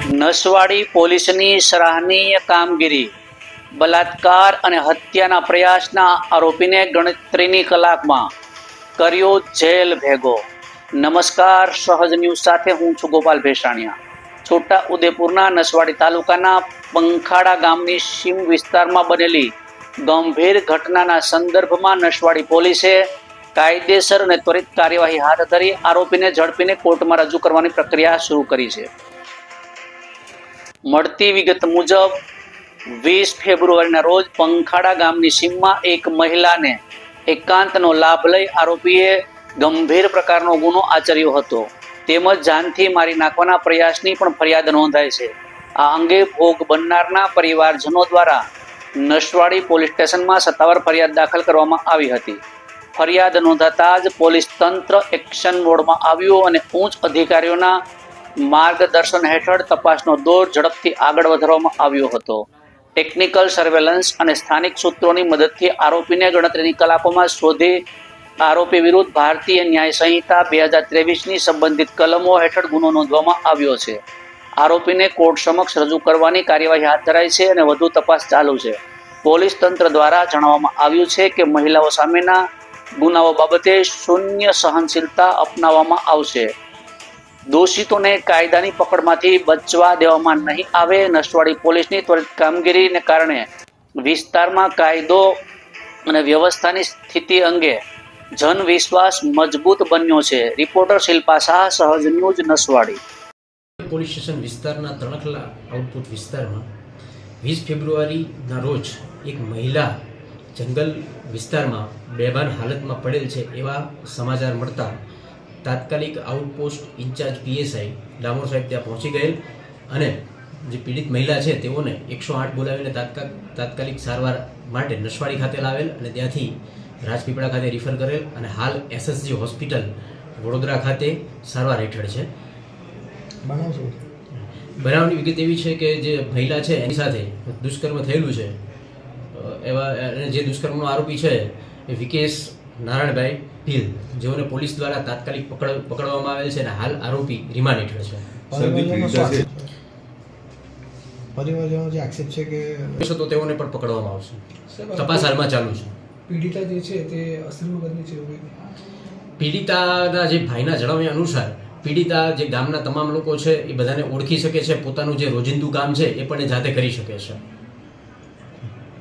નસવાડી પોલીસની સરાહનીય કામગીરી। બલાત્કાર અને હત્યાના પ્રયાસના આરોપીને ગણતરીની કલાકમાં કર્યો જેલ ભેગો। નમસ્કાર, સહજ ન્યૂઝ સાથે હું છું ગોપાલ ભેસાણિયા। છોટા ઉદેપુરના નસવાડી તાલુકાના પંખાડા ગામની સીમ વિસ્તારમાં બનેલી ગંભીર ઘટનાના સંદર્ભમાં નસવાડી પોલીસે કાયદેસર અને ત્વરિત કાર્યવાહી હાથ ધરી આરોપીને ઝડપીને કોર્ટમાં રજૂ કરવાની પ્રક્રિયા શરૂ કરી છે। મળતી વિગત મુજબ 20 ફેબ્રુઆરીના રોજ પંખાડા ગામની સીમમાં એક મહિલાને એકાંતનો લાભ લઈ આરોપીએ ગંભીર પ્રકારનો ગુનો આચર્યો હતો તેમજ જાનથી મારી નાખવાના પ્રયાસની પણ ફરિયાદ નોંધાઈ છે। આ અંગે ભોગ બનનારના પરિવારજનો દ્વારા નસવાડી પોલીસ સ્ટેશનમાં સત્તાવાર ફરિયાદ દાખલ કરવામાં આવી હતી। ફરિયાદ નોંધાતા જ પોલીસ તંત્ર એક્શન મોડમાં આવ્યું અને ઉચ્ચ અધિકારીઓના માર્ગદર્શન હેઠળ તપાસનો દોર ઝડપથી આગળ વધારવામાં આવ્યો હતો। ટેકનિકલ સર્વેલન્સ અને સ્થાનિક સૂત્રોની મદદથી આરોપીને ગણતરીની કલાકોમાં શોધી આરોપી વિરુદ્ધ ભારતીય ન્યાય સંહિતા 2023ની સંબંધિત કલમો હેઠળ ગુનો નોંધવામાં આવ્યો છે। આરોપીને કોર્ટ સમક્ષ રજૂ કરવાની કાર્યવાહી હાથ ધરાઈ છે અને વધુ તપાસ ચાલુ છે। પોલીસ તંત્ર દ્વારા જણાવવામાં આવ્યું છે કે મહિલાઓ સામેના ગુનાઓ બાબતે શૂન્ય સહનશીલતા અપનાવવામાં આવશે। દોષિતોને કાયદાની પકડમાંથી બચવા દેવામાં નહીં આવે। નસવાડી પોલીસની ત્વરિત કામગીરીને કારણે વિસ્તારમાં કાયદો અને વ્યવસ્થાની સ્થિતિ અંગે જનવિશ્વાસ મજબૂત બન્યો છે। રિપોર્ટર શિલ્પા શાહ, સહજ ન્યૂઝ, નસવાડી। પોલીસ સ્ટેશન વિસ્તારના તણખલા આઉટપુટ વિસ્તારમાં 20 ફેબ્રુઆરીના રોજ એક મહિલા જંગલ વિસ્તારમાં બેભાન હાલતમાં પડેલ છે એવા સમાચાર મળતા તાત્કાલિક આઉટપોસ્ટ ઇન્ચાર્જ પીએસઆઈ ડામોર સાહેબ ત્યાં પહોંચી ગયેલ અને જે પીડિત મહિલા છે તેઓને 108 બોલાવીને તાત્કાલિક સારવાર માટે નસવાડી ખાતે લાવેલ અને ત્યાંથી રાજપીપળા ખાતે રિફર કરેલ અને હાલ એસએસજી હોસ્પિટલ વડોદરા ખાતે સારવાર હેઠળ છે। બનાવની વિગત એવી છે કે જે મહિલા છે એની સાથે દુષ્કર્મ થયેલું છે એવા જે દુષ્કર્મનો આરોપી છે એ વિકેશ નારાયણભાઈ ભીલ, જેઓને પોલીસ દ્વારા તાત્કાલિક પકડવામાં આવેલ છે અને હાલ આરોપી રિમાન્ડ હેઠળ છે। પરિવારજનો જે આક્ષેપ છે કે તો તેઓને પણ પકડવામાં આવશે। તપાસ હાલમાં ચાલુ છે। પીડિતા જે છે તે અસલમાં બની છે? પીડિતાના જે ભાઈના જણાવ્યા અનુસાર પીડિતા જે ગામના તમામ લોકો છે એ બધાને ઓળખી શકે છે, પોતાનું જે રોજિંદુ કામ છે એ પણ એ જાતે કરી શકે છે।